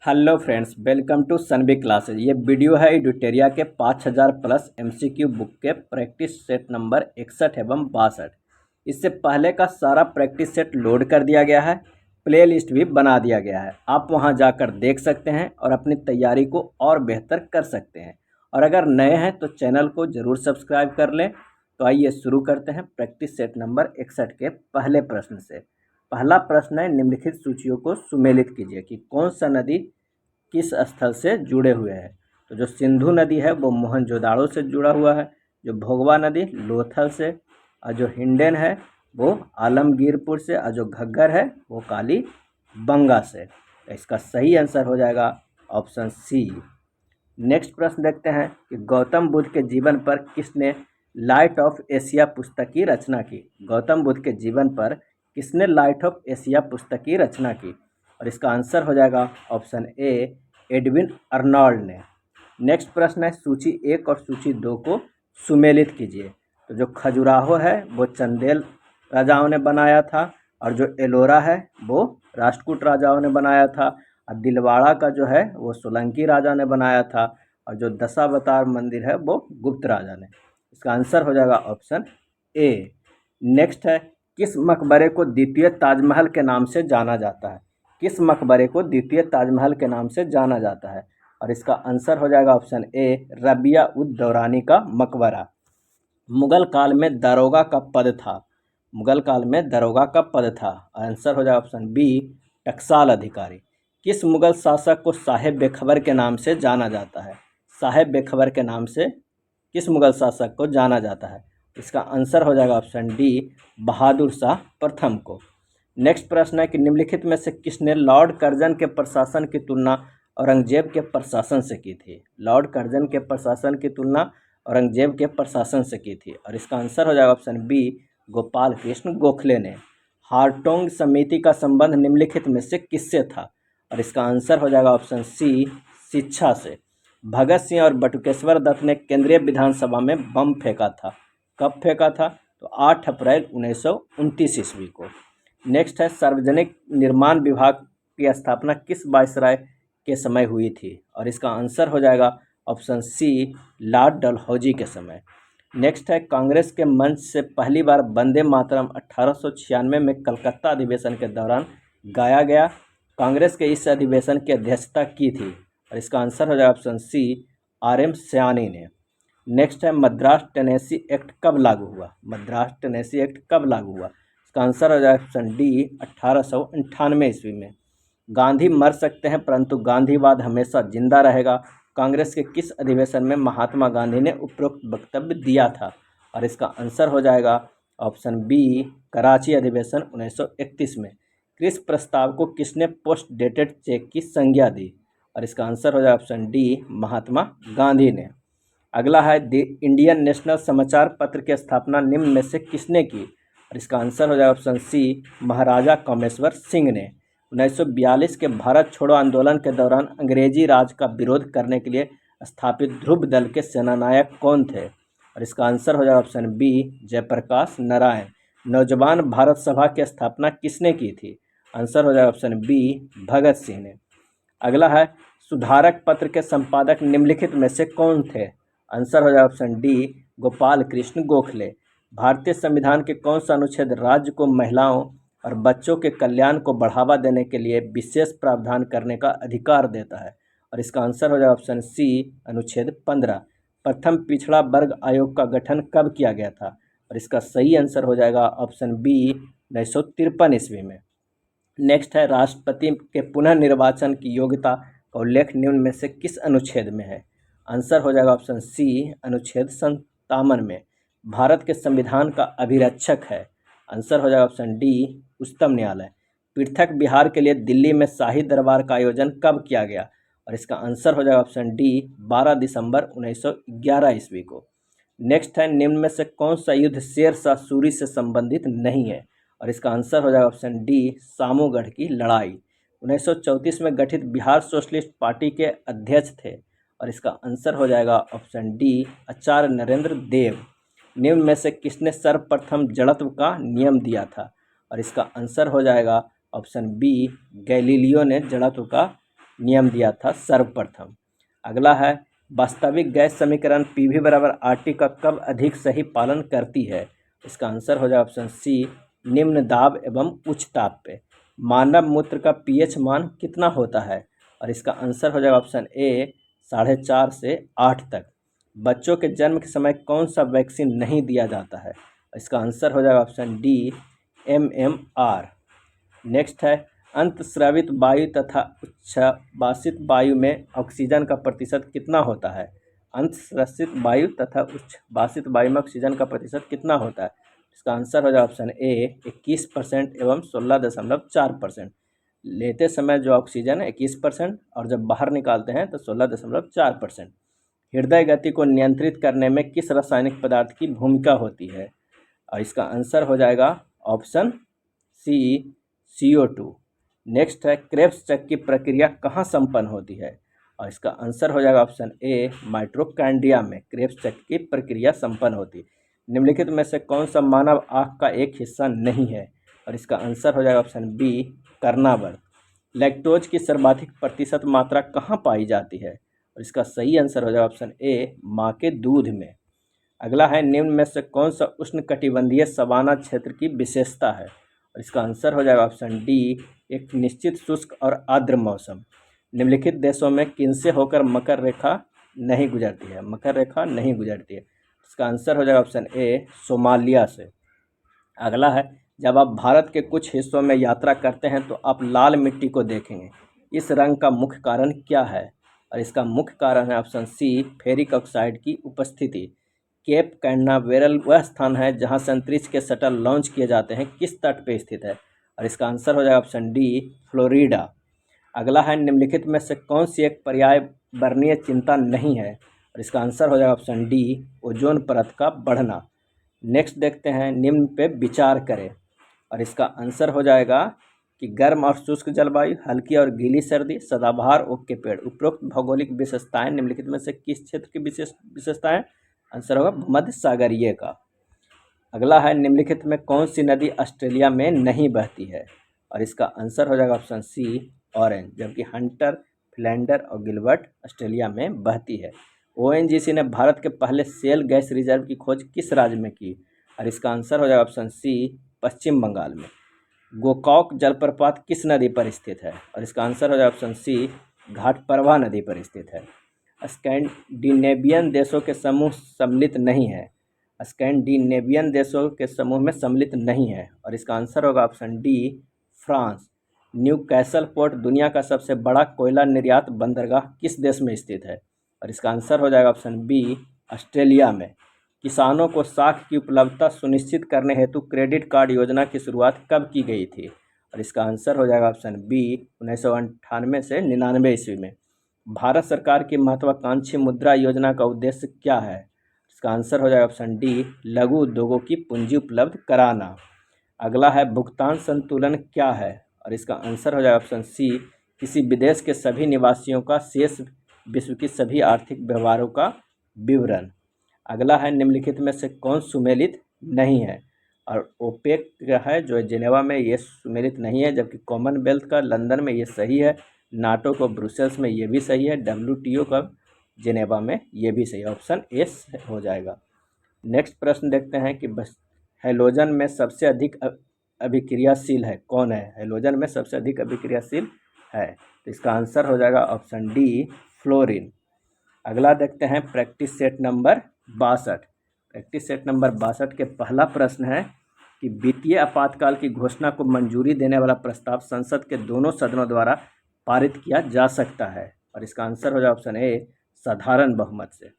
Hello friends, welcome to सनबी classes. ये वीडियो है एडुटेरिया के 5000 प्लस एमसीक्यू बुक के प्रैक्टिस सेट नंबर 61 एवं 62। इससे पहले का सारा प्रैक्टिस सेट लोड कर दिया गया है, प्ले लिस्ट भी बना दिया गया है। आप वहां जाकर देख सकते हैं और अपनी तैयारी को और बेहतर कर सकते हैं। और अगर नए हैं तो चैनल को ज़रूर सब्सक्राइब कर लें। तो आइए शुरू करते हैं प्रैक्टिस सेट नंबर 61 के पहले प्रश्न से। पहला प्रश्न है, निम्नलिखित सूचियों को सुमेलित कीजिए कि कौन सा नदी किस स्थल से जुड़े हुए हैं। तो जो सिंधु नदी है वो मोहनजोदाड़ो से जुड़ा हुआ है, जो भोगवा नदी लोथल से, और जो हिंडन है वो आलमगीरपुर से, और जो घग्गर है वो काली बंगा से। तो इसका सही आंसर हो जाएगा ऑप्शन सी। नेक्स्ट प्रश्न देखते हैं कि गौतम बुद्ध के जीवन पर किसने लाइट ऑफ एशिया पुस्तक की रचना की। गौतम बुद्ध के जीवन पर किसने लाइट ऑफ एशिया पुस्तक की रचना की, और इसका आंसर हो जाएगा ऑप्शन ए, एडविन अर्नोल्ड ने। नेक्स्ट प्रश्न है, सूची 1 और सूची 2 को सुमेलित कीजिए। तो जो खजुराहो है वो चंदेल राजाओं ने बनाया था, और जो एलोरा है वो राष्ट्रकूट राजाओं ने बनाया था, और दिलवाड़ा का जो है वो सोलंकी राजा ने बनाया था, और जो दशावतार मंदिर है वो गुप्त राजा ने। इसका आंसर हो जाएगा ऑप्शन ए। नेक्स्ट है, किस मकबरे को द्वितीय ताजमहल के नाम से जाना जाता है। किस मकबरे को द्वितीय ताजमहल के नाम से जाना जाता है, और इसका आंसर हो जाएगा ऑप्शन ए, रबिया उद दौरानी का मकबरा। मुगल काल में दरोगा का पद था। मुगल काल में दरोगा का पद था। आंसर हो जाएगा ऑप्शन बी, टकसाल अधिकारी। किस मुगल शासक को साहेब बेखबर के नाम से जाना जाता है। साहेब बेखबर के नाम से किस मुगल शासक को जाना जाता है। इसका आंसर हो जाएगा ऑप्शन डी, बहादुर शाह प्रथम को। नेक्स्ट प्रश्न है कि निम्नलिखित में से किसने लॉर्ड कर्जन के प्रशासन की तुलना औरंगजेब के प्रशासन से की थी। लॉर्ड कर्जन के प्रशासन की तुलना औरंगजेब के प्रशासन से की थी, और इसका आंसर हो जाएगा ऑप्शन बी, गोपाल कृष्ण गोखले ने। हारटोंग समिति का संबंध निम्नलिखित में से किससे था, और इसका आंसर हो जाएगा ऑप्शन सी, शिक्षा से। भगत सिंह और बटुकेश्वर दत्त ने केंद्रीय विधानसभा में बम फेंका था। कब फेंका था, तो 8 अप्रैल 1929 ईस्वी को। नेक्स्ट है, सार्वजनिक निर्माण विभाग की स्थापना किस वायसराय के समय हुई थी, और इसका आंसर हो जाएगा ऑप्शन सी, लॉर्ड डलहौजी के समय। नेक्स्ट है, कांग्रेस के मंच से पहली बार वंदे मातरम 1896 में कलकत्ता अधिवेशन के दौरान गाया गया। कांग्रेस के इस अधिवेशन की अध्यक्षता की थी, और इसका आंसर हो जाएगा ऑप्शन सी, आर एम सयानी ने। नेक्स्ट है, मद्रास टेनेसी एक्ट कब लागू हुआ। मद्रास टेनेसी एक्ट कब लागू हुआ, इसका आंसर हो जाएगा ऑप्शन डी, 1898 ईस्वी में। गांधी मर सकते हैं परंतु गांधीवाद हमेशा जिंदा रहेगा। कांग्रेस के किस अधिवेशन में महात्मा गांधी ने उपरोक्त वक्तव्य दिया था, और इसका आंसर हो जाएगा ऑप्शन बी, कराची अधिवेशन 1931 में। किस प्रस्ताव को किसने पोस्ट डेटेड चेक की संज्ञा दी, और इसका आंसर हो जाएगा ऑप्शन डी, महात्मा गांधी ने। अगला है, द इंडियन नेशनल समाचार पत्र की स्थापना निम्न में से किसने की, और इसका आंसर हो जाएगा ऑप्शन सी, महाराजा कामेश्वर सिंह ने। 1942 के भारत छोड़ो आंदोलन के दौरान अंग्रेजी राज का विरोध करने के लिए स्थापित ध्रुव दल के सेनानायक कौन थे, और इसका आंसर हो जाएगा ऑप्शन बी, जयप्रकाश नारायण। नौजवान भारत सभा की स्थापना किसने की थी, आंसर हो जाएगा ऑप्शन बी, भगत सिंह ने। अगला है, सुधारक पत्र के संपादक निम्नलिखित में से कौन थे, आंसर हो जाएगा ऑप्शन डी, गोपाल कृष्ण गोखले। भारतीय संविधान के कौन सा अनुच्छेद राज्य को महिलाओं और बच्चों के कल्याण को बढ़ावा देने के लिए विशेष प्रावधान करने का अधिकार देता है, और इसका आंसर हो जाएगा ऑप्शन सी, अनुच्छेद 15। प्रथम पिछड़ा वर्ग आयोग का गठन कब किया गया था, और इसका सही आंसर हो जाएगा ऑप्शन बी, 1953 ईस्वी में। नेक्स्ट है, राष्ट्रपति के पुनः निर्वाचन की योग्यता का उल्लेख निम्न में से किस अनुच्छेद में है, आंसर हो जाएगा ऑप्शन सी, अनुच्छेद 57 में। भारत के संविधान का अभिरक्षक है, आंसर हो जाएगा ऑप्शन डी, उच्चतम न्यायालय। पृथक बिहार के लिए दिल्ली में शाही दरबार का आयोजन कब किया गया, और इसका आंसर हो जाएगा ऑप्शन डी, 12 दिसंबर 1911 ईस्वी को। नेक्स्ट है, निम्न में से कौन सा युद्ध शेर शाह सूरी से संबंधित नहीं है, और इसका आंसर हो जाएगा ऑप्शन डी, सामूगढ़ की लड़ाई। 1934 में गठित बिहार सोशलिस्ट पार्टी के अध्यक्ष थे, और इसका आंसर हो जाएगा ऑप्शन डी, आचार्य नरेंद्र देव। निम्न में से किसने सर्वप्रथम जड़त्व का नियम दिया था, और इसका आंसर हो जाएगा ऑप्शन बी, गैलीलियो ने जड़त्व का नियम दिया था सर्वप्रथम। अगला है वास्तविक गैस समीकरण पीवी बराबर आरटी का कब अधिक सही पालन करती है। इसका आंसर हो जाएगा ऑप्शन सी, निम्न दाब एवं उच्च ताप पे। मानव मूत्र का पीएच मान कितना होता है, और इसका आंसर हो जाएगा ऑप्शन ए, 4.5 से 8 तक। बच्चों के जन्म के समय कौन सा वैक्सीन नहीं दिया जाता है, इसका आंसर हो जाएगा ऑप्शन डी, MMR। नेक्स्ट है अंतस्रावित वायु तथा उच्छ्वासित वायु में ऑक्सीजन का प्रतिशत कितना होता है। अंतस्रावित वायु तथा उच्छ्वासित वायु में ऑक्सीजन का प्रतिशत कितना होता है। इसका आंसर हो जाए ऑप्शन ए, 21% एवं 16.4%। लेते समय जो ऑक्सीजन है 21% और जब बाहर निकालते हैं तो 16.4%। हृदय गति को नियंत्रित करने में किस रासायनिक पदार्थ की भूमिका होती है, और इसका आंसर हो जाएगा ऑप्शन सी, CO2। नेक्स्ट है क्रेब्स चक की प्रक्रिया कहाँ संपन्न होती है, और इसका आंसर हो जाएगा ऑप्शन ए, माइटोकॉन्ड्रिया में क्रेब्स चक की प्रक्रिया संपन्न होती है। निम्नलिखित में से कौन सा मानव आँख का एक हिस्सा नहीं है, और इसका आंसर हो जाएगा ऑप्शन बी, कर्णावर्त। लैक्टोज की सर्वाधिक प्रतिशत मात्रा कहाँ पाई जाती है, और इसका सही आंसर हो जाएगा ऑप्शन ए, माँ के दूध में। अगला है निम्न में से कौन सा उष्णकटिबंधीय सवाना क्षेत्र की विशेषता है, और इसका आंसर हो जाएगा ऑप्शन डी, एक निश्चित शुष्क और आर्द्र मौसम। निम्नलिखित देशों में किनसे होकर मकर रेखा नहीं गुजरती है, मकर रेखा नहीं गुजरती है। इसका आंसर हो जाएगा ऑप्शन ए, सोमालिया से। अगला है जब आप भारत के कुछ हिस्सों में यात्रा करते हैं तो आप लाल मिट्टी को देखेंगे, इस रंग का मुख्य कारण क्या है, और इसका मुख्य कारण है ऑप्शन सी, फेरिक ऑक्साइड की उपस्थिति। केप कैनावेरल वह स्थान है जहां से अंतरिक्ष के शटल लॉन्च किए जाते हैं, किस तट पे स्थित है, और इसका आंसर हो जाएगा ऑप्शन डी, फ्लोरिडा। अगला है निम्नलिखित में से कौन सी एक पर्यावरणीय चिंता नहीं है, और इसका आंसर हो जाएगा ऑप्शन डी, ओजोन परत का बढ़ना। नेक्स्ट देखते हैं निम्न पे विचार करें, और इसका आंसर हो जाएगा कि गर्म और शुष्क जलवायु, हल्की और गीली सर्दी, सदाबहार ओक के पेड़। उपरोक्त भौगोलिक विशेषताएं निम्नलिखित में से किस क्षेत्र की विशेषताएं, आंसर होगा भूमध्य सागरीय का। अगला है निम्नलिखित में कौन सी नदी ऑस्ट्रेलिया में नहीं बहती है, और इसका आंसर हो जाएगा ऑप्शन सी, ऑरेंज, जबकि हंटर, फ्लैंडर और गिलबर्ट ऑस्ट्रेलिया में बहती है। ONGC ने भारत के पहले शेल गैस रिजर्व की खोज किस राज्य में की, और इसका आंसर हो जाएगा ऑप्शन सी, पश्चिम बंगाल में। गोकाक जलप्रपात किस नदी पर स्थित है, और इसका आंसर हो जाएगा ऑप्शन सी, घाटप्रभा नदी पर स्थित है। स्कैंडिनेवियन देशों के समूह सम्मिलित नहीं है, स्कैंडिनेवियन देशों के समूह में सम्मिलित नहीं है, और इसका आंसर होगा option D, France. New castle port दुनिया का सबसे बड़ा कोयला निर्यात बंदरगाह किस देश में स्थित है, और इसका आंसर हो जाएगा ऑप्शन बी, ऑस्ट्रेलिया में। किसानों को साख की उपलब्धता सुनिश्चित करने हेतु क्रेडिट कार्ड योजना की शुरुआत कब की गई थी, और इसका आंसर हो जाएगा ऑप्शन बी, 1998 से 99 ईस्वी में। भारत सरकार की महत्वाकांक्षी मुद्रा योजना का उद्देश्य क्या है, इसका आंसर हो जाएगा ऑप्शन डी, लघु उद्योगों की पूंजी उपलब्ध कराना। अगला है भुगतान संतुलन क्या है, और इसका आंसर हो जाएगा ऑप्शन सी, किसी विदेश के सभी निवासियों का शेष विश्व की सभी आर्थिक व्यवहारों का विवरण। अगला है निम्नलिखित में से कौन सुमेलित नहीं है, और ओपेक है जो जिनेवा में ये सुमेलित नहीं है, जबकि कॉमनवेल्थ का लंदन में ये सही है, नाटो को ब्रुसेल्स में ये भी सही है, WTO का जिनेवा में ये भी सही है, ऑप्शन ए हो जाएगा। नेक्स्ट प्रश्न देखते हैं कि बस हैलोजन में सबसे अधिक अभिक्रियाशील है कौन है, हैलोजन में सबसे अधिक अभिक्रियाशील है, तो इसका आंसर हो जाएगा ऑप्शन डी, फ्लोरीन। अगला देखते हैं practice set number 62। Practice set number 62 के पहला प्रश्न है कि वित्तीय आपातकाल की घोषणा को मंजूरी देने वाला प्रस्ताव संसद के दोनों सदनों द्वारा पारित किया जा सकता है, और इसका आंसर हो जाएगा ऑप्शन ए, साधारण बहुमत से।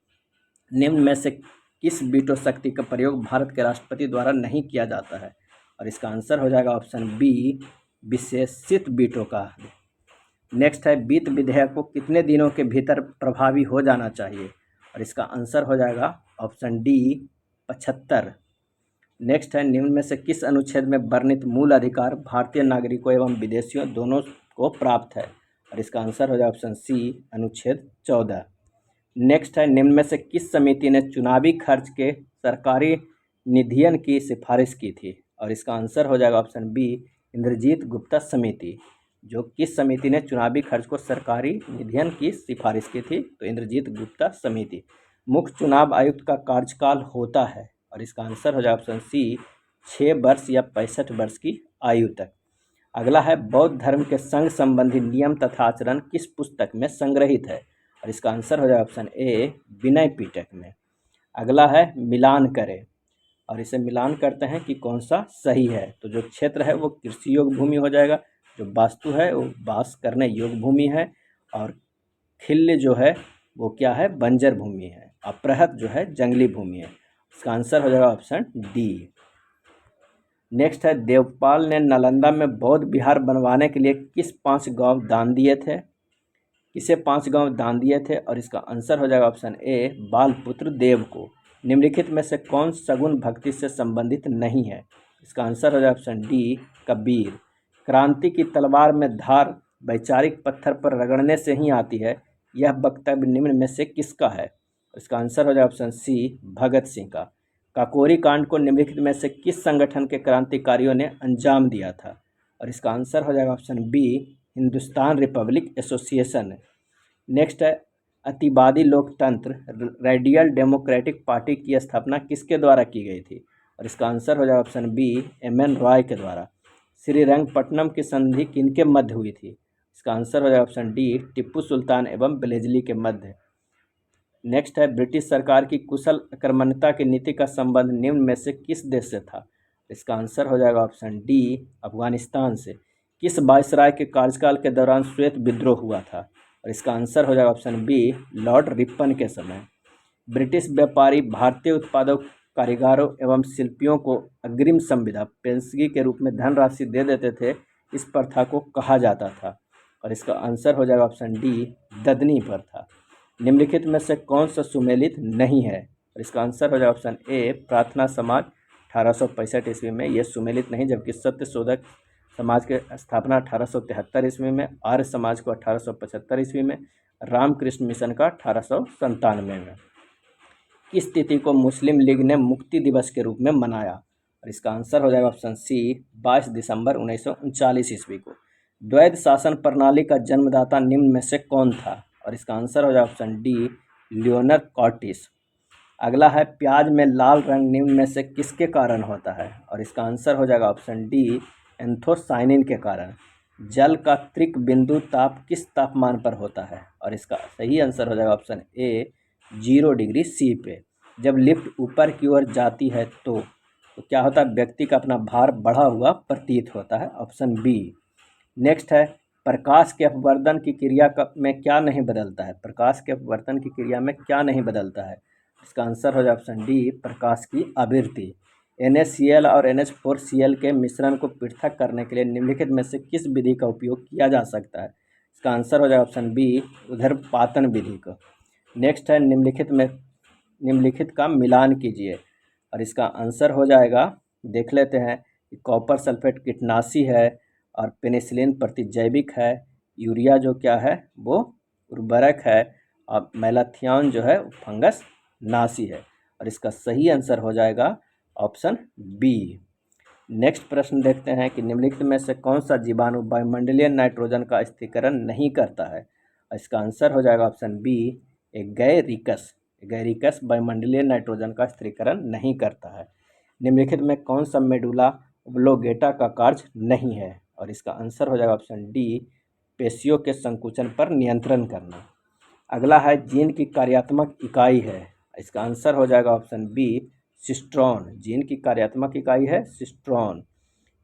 निम्न में से किस वीटो शक्ति का प्रयोग भारत के राष्ट्रपति द्वारा नहीं किया जाता है, और इसका आंसर हो जाएगा ऑप्शन बी, विशेषित वीटो का। नेक्स्ट है वित्त विधेयक को कितने दिनों के भीतर प्रभावी हो जाना चाहिए, और इसका आंसर हो जाएगा ऑप्शन डी, 75। नेक्स्ट है निम्न में से किस अनुच्छेद में वर्णित मूल अधिकार भारतीय नागरिकों एवं विदेशियों दोनों को प्राप्त है, और इसका आंसर हो जाएगा ऑप्शन सी, अनुच्छेद 14। नेक्स्ट है निम्न में से किस समिति ने चुनावी खर्च के सरकारी निधियन की सिफारिश की थी, और इसका आंसर हो जाएगा ऑप्शन बी, इंद्रजीत गुप्ता समिति। जो किस समिति ने चुनावी खर्च को सरकारी निधियन की सिफारिश की थी? तो इंद्रजीत गुप्ता समिति। मुख्य चुनाव आयुक्त का कार्यकाल होता है, और इसका आंसर हो जाए ऑप्शन सी 6 वर्ष या 65 वर्ष की आयु तक। अगला है बौद्ध धर्म के संघ संबंधी नियम तथा आचरण किस पुस्तक में संग्रहित है? और इसका आंसर हो जाए ऑप्शन ए विनय पिटक में। अगला है मिलान करें, और इसे मिलान करते हैं कि कौन सा सही है। तो जो क्षेत्र है वो कृषि योग्य भूमि हो जाएगा, जो वास्तु है वो वास करने योग्य भूमि है, और खिल्य जो है वो क्या है? बंजर भूमि है। अपृहत जो है जंगली भूमि है। इसका आंसर हो जाएगा ऑप्शन डी। नेक्स्ट है देवपाल ने नालंदा में बौद्ध विहार बनवाने के लिए किस 5 गांव दान दिए थे? किसे 5 गांव दान दिए थे? और इसका आंसर हो जाएगा ऑप्शन ए बालपुत्र देव को। निम्नलिखित में से कौन सगुन भक्ति से संबंधित नहीं है? इसका आंसर हो जाएगा ऑप्शन डी कबीर। क्रांति की तलवार में धार वैचारिक पत्थर पर रगड़ने से ही आती है, यह वक्तव्य निम्न में से किसका है? इसका आंसर हो जाएगा ऑप्शन सी भगत सिंह का। काकोरी कांड को निम्नलिखित में से किस संगठन के क्रांतिकारियों ने अंजाम दिया था? और इसका आंसर हो जाएगा option B Hindustan republic association. Next है अतिवादी लोकतंत्र रेडियल डेमोक्रेटिक पार्टी की स्थापना किसके द्वारा की गई थी? और इसका आंसर हो जाएगा ऑप्शन बी एम.एन. रॉय के द्वारा। श्रीरंगपट्टनम की संधि किनके मध्य हुई थी? इसका आंसर हो जाएगा ऑप्शन डी टिप्पू सुल्तान एवं बेलेजली के मध्य। नेक्स्ट है ब्रिटिश सरकार की कुशल अकर्मण्यता की नीति का संबंध निम्न में से किस देश से था? इसका आंसर हो जाएगा ऑप्शन डी अफगानिस्तान से। किस वायसराय के कार्यकाल के दौरान श्वेत विद्रोह हुआ था? और इसका आंसर हो जाएगा ऑप्शन बी लॉर्ड रिपन के समय। ब्रिटिश व्यापारी भारतीय उत्पादक कारीगरों एवं शिल्पियों को अग्रिम संविदा पेशगी के रूप में धनराशि दे देते थे, इस प्रथा को कहा जाता था? और इसका आंसर हो जाएगा ऑप्शन डी ददनी प्रथा। निम्नलिखित में से कौन सा सुमेलित नहीं है? और इसका आंसर हो जाएगा ऑप्शन ए प्रार्थना समाज 1865 ईस्वी में, यह सुमेलित नहीं, जबकि सत्य शोधक समाज के स्थापना 1873 ईस्वी में, आर्य समाज को 1875 ईस्वी में, रामकृष्ण मिशन का 1897 में। किस तिथि को मुस्लिम लीग ने मुक्ति दिवस के रूप में मनाया? और इसका आंसर हो जाएगा ऑप्शन सी 22 दिसंबर 1939 ईस्वी को। द्वैध शासन प्रणाली का जन्मदाता निम्न में से कौन था? और इसका आंसर हो जाएगा ऑप्शन डी लियोनर कॉर्टिस। अगला है प्याज में लाल रंग निम्न में से किसके कारण होता है? और इसका आंसर हो जाएगा ऑप्शन डी एंथोसाइनिन के कारण। जल का त्रिक बिंदु ताप किस तापमान पर होता है? और इसका सही आंसर हो जाएगा ऑप्शन ए 0 डिग्री सी पे। जब लिफ्ट ऊपर की ओर जाती है तो क्या होता है? व्यक्ति का अपना भार बढ़ा हुआ प्रतीत होता है, ऑप्शन बी। नेक्स्ट है प्रकाश के अपवर्तन की क्रिया में क्या नहीं बदलता है? प्रकाश के अपवर्तन की क्रिया में क्या नहीं बदलता है? इसका आंसर हो जाए ऑप्शन डी प्रकाश की आवृत्ति। NaCl और NH4Cl के मिश्रण को पृथक करने के लिए निम्नलिखित में से किस विधि का उपयोग किया जा सकता है? इसका आंसर हो जाए ऑप्शन बी ऊर्ध्वपातन विधि का। नेक्स्ट है निम्नलिखित का मिलान कीजिए, और इसका आंसर हो जाएगा, देख लेते हैं कि कॉपर सल्फेट कीटनाशी है, और पेनिसिलिन प्रतिजैविक है, यूरिया जो क्या है वो उर्वरक है, और मैलाथियन जो है फंगस नाशी है। और इसका सही आंसर हो जाएगा ऑप्शन बी। नेक्स्ट प्रश्न देखते हैं कि निम्नलिखित में से कौन सा जीवाणु वायुमंडलीय नाइट्रोजन का स्थिरीकरण नहीं करता है? इसका आंसर हो जाएगा ऑप्शन बी एगैरिकस। एगैरिकस वायुमंडलीय नाइट्रोजन का स्थिरीकरण नहीं करता है। निम्नलिखित में कौन सा मेडुला ओब्लोगेटा का कार्य नहीं है? और इसका आंसर हो जाएगा ऑप्शन डी पेशियों के संकुचन पर नियंत्रण करना। अगला है जीन की कार्यात्मक इकाई है, इसका आंसर हो जाएगा ऑप्शन बी सिस्ट्रॉन। जीन की कार्यात्मक इकाई है सिस्ट्रॉन।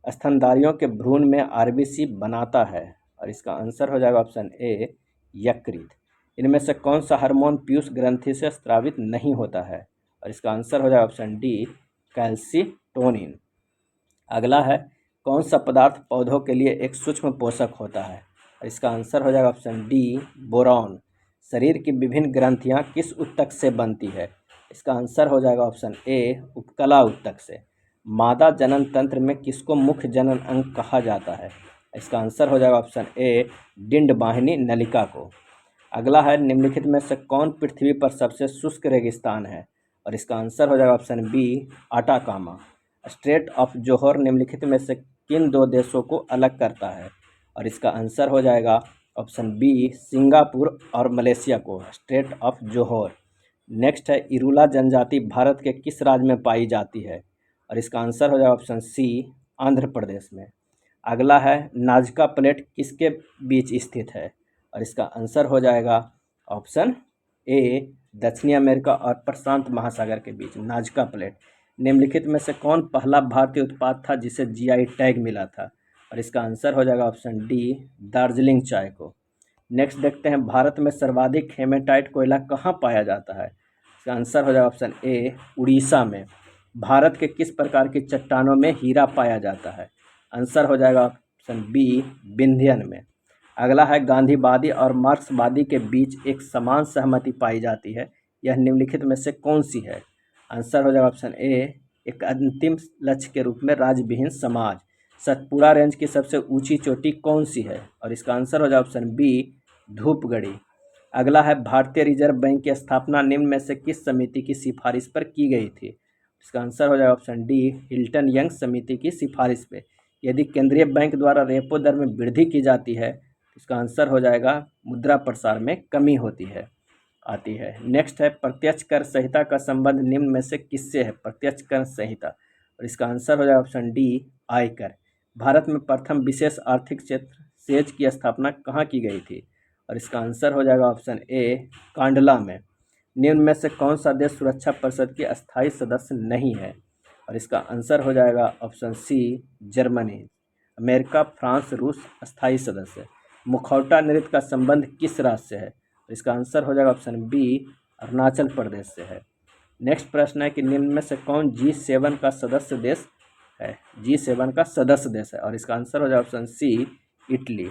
स्तनधारियों के भ्रूण में आरबीसी बनाता है, और इसका आंसर हो जाएगा ऑप्शन ए यकृत। इनमें से कौन सा हार्मोन पीयूष ग्रंथि से स्रावित नहीं होता है? और इसका आंसर हो जाएगा ऑप्शन डी कैल्सिटोनिन। अगला है कौन सा पदार्थ पौधों के लिए एक सूक्ष्म पोषक होता है? और इसका आंसर हो जाएगा ऑप्शन डी बोरॉन। शरीर की विभिन्न ग्रंथियां किस ऊतक से बनती है? इसका आंसर हो जाएगा ऑप्शन ए उपकला ऊतक से। मादा जनन तंत्र में किसको मुख्य जनन अंग कहा जाता है? इसका आंसर हो जाएगा ऑप्शन ए डिंडवाहिनी नलिका को। अगला है निम्नलिखित में से कौन पृथ्वी पर सबसे शुष्क रेगिस्तान है? और इसका आंसर हो जाएगा option B Atacama. Strait of Johor निम्नलिखित में से किन दो देशों को अलग करता है? और इसका आंसर हो जाएगा ऑप्शन बी सिंगापुर और मलेशिया को, स्ट्रेट ऑफ जोहोर। नेक्स्ट है इरूला जनजाति भारत के किस राज्य में पाई जाती है, और इसका आंसर हो जाएगा ऑप्शन सी आंध्र प्रदेश में। अगला है नाजका प्लेट किसके बीच स्थित है, और इसका आंसर हो जाएगा ऑप्शन ए दक्षिणी अमेरिका और प्रशांत महासागर के बीच नाजका प्लेट। निम्नलिखित में से कौन पहला भारतीय उत्पाद था जिसे जीआई टैग मिला था, और इसका आंसर हो जाएगा ऑप्शन डी दार्जिलिंग चाय को। नेक्स्ट देखते हैं भारत में सर्वाधिक हेमेटाइट कोयला कहाँ पाया जाता है, इसका आंसर हो जाएगा ऑप्शन ए उड़ीसा में। भारत के किस प्रकार की चट्टानों में हीरा पाया जाता है, आंसर हो जाएगा ऑप्शन बी विंध्यन में। अगला है गांधीवादी और मार्क्सवादी के बीच एक समान सहमति पाई जाती है, यह निम्नलिखित में से कौन सी है, आंसर हो जाएगा ऑप्शन ए एक अंतिम लक्ष्य के रूप में राज्यविहीन समाज। सतपुड़ा रेंज की सबसे ऊंची चोटी कौन सी है, और इसका आंसर हो जाएगा ऑप्शन बी धूपगढ़ी। अगला है भारतीय रिजर्व बैंक की स्थापना निम्न में से किस समिति की सिफारिश पर की गई थी, इसका आंसर हो जाएगा ऑप्शन डी हिल्टन यंग समिति की सिफारिश पे। यदि केंद्रीय बैंक द्वारा रेपो दर में वृद्धि की जाती है, इसका आंसर हो जाएगा मुद्रा प्रसार में कमी आती है। नेक्स्ट है प्रत्यक्ष कर संहिता का संबंध निम्न में से किससे है, प्रत्यक्ष कर संहिता, और इसका आंसर हो जाएगा ऑप्शन डी आयकर। भारत में प्रथम विशेष आर्थिक क्षेत्र सेज की स्थापना कहाँ की गई थी, और इसका आंसर हो जाएगा ऑप्शन ए कांडला में। निम्न में से कौन सा देश सुरक्षा परिषद के अस्थायी सदस्य नहीं है, और इसका आंसर हो जाएगा option C Germany. America, France, रूस अस्थायी सदस्य। मुखौटा नृत्य का संबंध किस राज्य से है, इसका आंसर हो जाएगा ऑप्शन बी अरुणाचल प्रदेश से है। नेक्स्ट प्रश्न है कि निम्न में से कौन G7 का सदस्य देश है, G7 का सदस्य देश है, और इसका आंसर हो जाएगा ऑप्शन सी इटली।